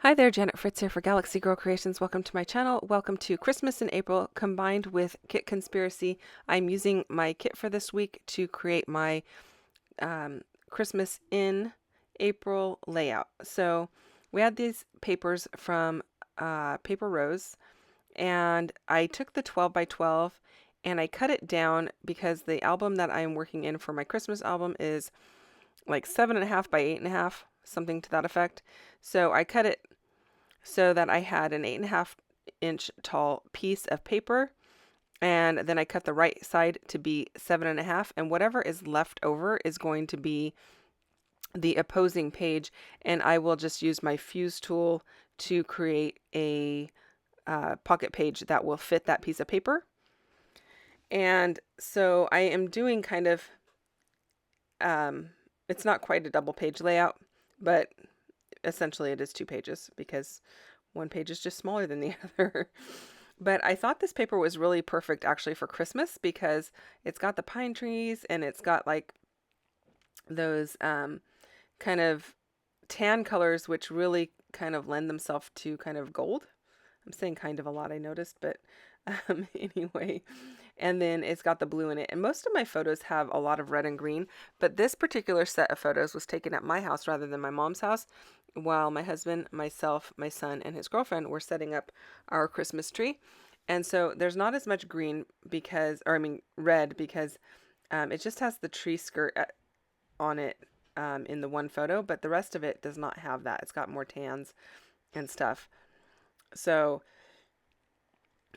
Hi there, Janet Fritz here for Galaxy Girl Creations. Welcome to my channel. Welcome to Christmas in April combined with Kit Conspiracy. I'm using my kit for this week to create my Christmas in April layout. So we had these papers from Paper Rose, and I took the 12 by 12 and I cut it down because the album that I'm working in for my Christmas album is like 7.5 by 8.5, something to that effect. So I cut it so that I had an 8.5-inch tall piece of paper, and then I cut the right side to be 7.5, and whatever is left over is going to be the opposing page, and I will just use my fuse tool to create a pocket page that will fit that piece of paper. And so I am doing kind of, it's not quite a double page layout, but essentially it is 2 pages because one page is just smaller than the other. But I thought this paper was really perfect actually for Christmas because it's got the pine trees and it's got like those kind of tan colors which really kind of lend themselves to kind of gold. I'm saying kind of a lot, I noticed, but anyway. And then it's got the blue in it. And most of my photos have a lot of red and green, but this particular set of photos was taken at my house rather than my mom's house, while my husband, myself, my son, and his girlfriend were setting up our Christmas tree. And so there's not as much green red, because it just has the tree skirt on it in the one photo, but the rest of it does not have that. It's got more tans and stuff. So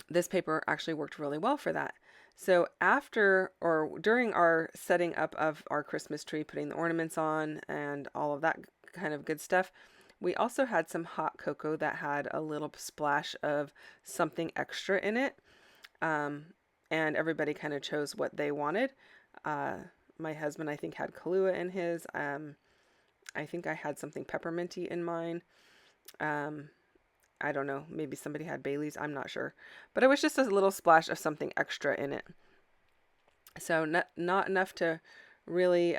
this paper actually worked really well for that. So after or during our setting up of our Christmas tree, putting the ornaments on and all of that kind of good stuff, we also had some hot cocoa that had a little splash of something extra in it. And everybody kind of chose what they wanted. My husband, I think, had Kahlua in his. I think I had something pepperminty in mine. I don't know, maybe somebody had Bailey's, I'm not sure. But it was just a little splash of something extra in it. So not enough to really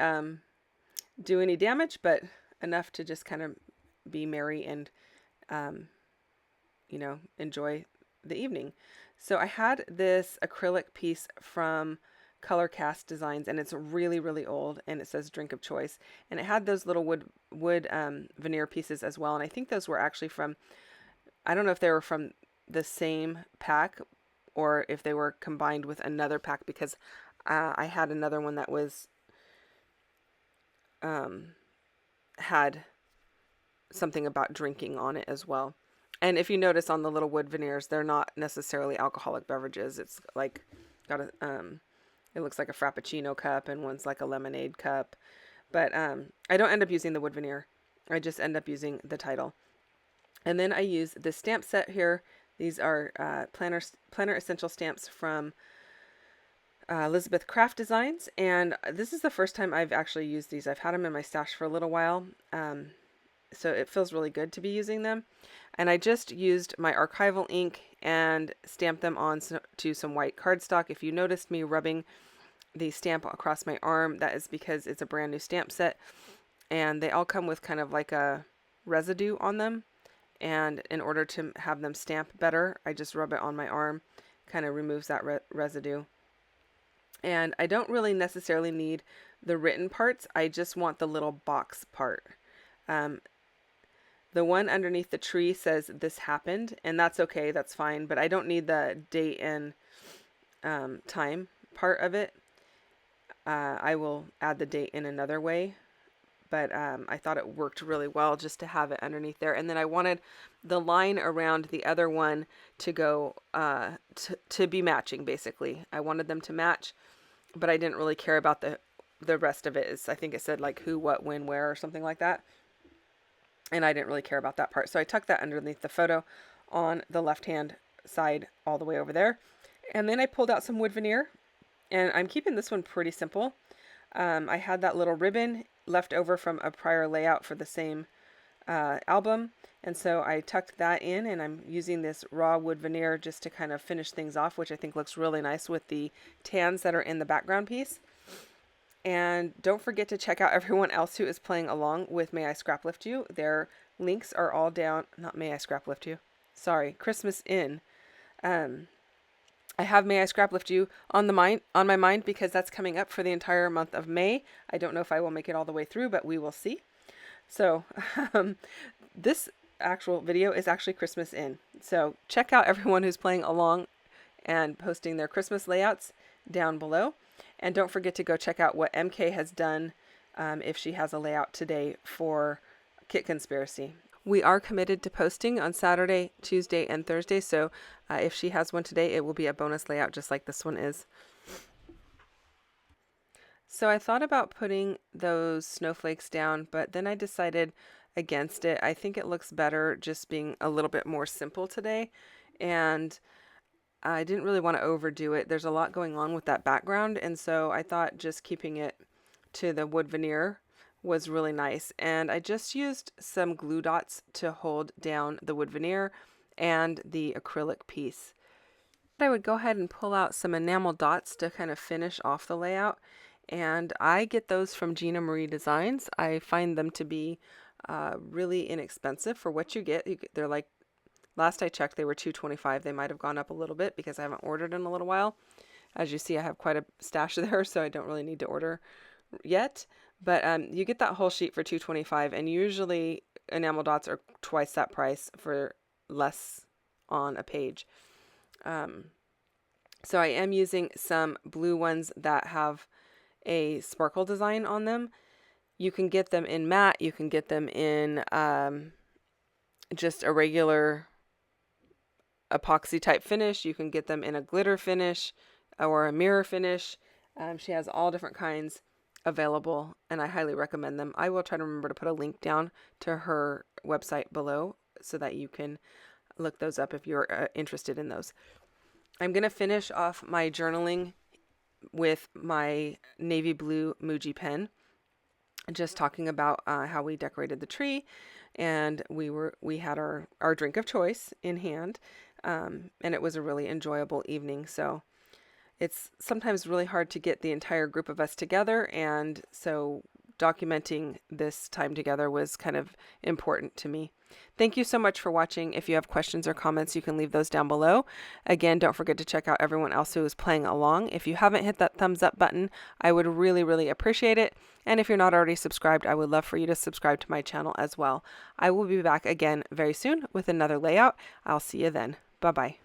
do any damage, but enough to just kind of be merry and, enjoy the evening. So I had this acrylic piece from Color Cast Designs, and it's really, really old, and it says Drink of Choice. And it had those little wood veneer pieces as well, and I think those were actually from, I don't know if they were from the same pack or if they were combined with another pack, because I had another one that was had something about drinking on it as well. And if you notice on the little wood veneers, they're not necessarily alcoholic beverages. It's like got a it looks like a Frappuccino cup, and one's like a lemonade cup. But I don't end up using the wood veneer. I just end up using the title. And then I use this stamp set here. These are Planner Essential stamps from Elizabeth Craft Designs. And this is the first time I've actually used these. I've had them in my stash for a little while. So it feels really good to be using them. And I just used my archival ink and stamped them on to some white cardstock. If you noticed me rubbing the stamp across my arm, that is because it's a brand new stamp set. And they all come with kind of like a residue on them. And in order to have them stamp better, I just rub it on my arm, kind of removes that residue. And I don't really necessarily need the written parts. I just want the little box part. The one underneath the tree says this happened, and that's okay, that's fine. But I don't need the date and time part of it. I will add the date in another way. But I thought it worked really well just to have it underneath there. And then I wanted the line around the other one to go to be matching, basically. I wanted them to match, but I didn't really care about the rest of it. I think it said like who, what, when, where, or something like that. And I didn't really care about that part. So I tucked that underneath the photo on the left-hand side all the way over there. And then I pulled out some wood veneer. And I'm keeping this one pretty simple. I had that little ribbon left over from a prior layout for the same album, and so I tucked that in, and I'm using this raw wood veneer just to kind of finish things off, which I think looks really nice with the tans that are in the background piece. And don't forget to check out everyone else who is playing along with May I Scrap Lift You. They're links are all down. Not May I Scrap Lift You. Sorry, Christmas In. I have May I Scrap Lift You on my mind because that's coming up for the entire month of May. I don't know if I will make it all the way through, but we will see. So this actual video is actually Christmas In. So check out everyone who's playing along and posting their Christmas layouts down below. And don't forget to go check out what MK has done if she has a layout today for Kit Conspiracy. We are committed to posting on Saturday, Tuesday, and Thursday, so if she has one today, it will be a bonus layout just like this one is. So I thought about putting those snowflakes down, but then I decided against it. I think it looks better just being a little bit more simple today, and I didn't really want to overdo it. There's a lot going on with that background, and so I thought just keeping it to the wood veneer was really nice. And I just used some glue dots to hold down the wood veneer and the acrylic piece. I would go ahead and pull out some enamel dots to kind of finish off the layout. And I get those from Gina Marie Designs. I find them to be really inexpensive for what you get. They're like, last I checked, they were $2.25. They might have gone up a little bit because I haven't ordered in a little while. As you see, I have quite a stash there, so I don't really need to order yet. But you get that whole sheet for $2.25, and usually enamel dots are twice that price for less on a page. So I am using some blue ones that have a sparkle design on them. You can get them in matte. You can get them in just a regular epoxy type finish. You can get them in a glitter finish or a mirror finish. She has all different kinds available, and I highly recommend them. I will try to remember to put a link down to her website below so that you can look those up if you're interested in those. I'm going to finish off my journaling with my navy blue Muji pen, just talking about how we decorated the tree, and we had our drink of choice in hand, and it was a really enjoyable evening. So it's sometimes really hard to get the entire group of us together, and so documenting this time together was kind of important to me. Thank you so much for watching. If you have questions or comments, you can leave those down below. Again, don't forget to check out everyone else who is playing along. If you haven't hit that thumbs up button, I would really, really appreciate it. And if you're not already subscribed, I would love for you to subscribe to my channel as well. I will be back again very soon with another layout. I'll see you then. Bye-bye.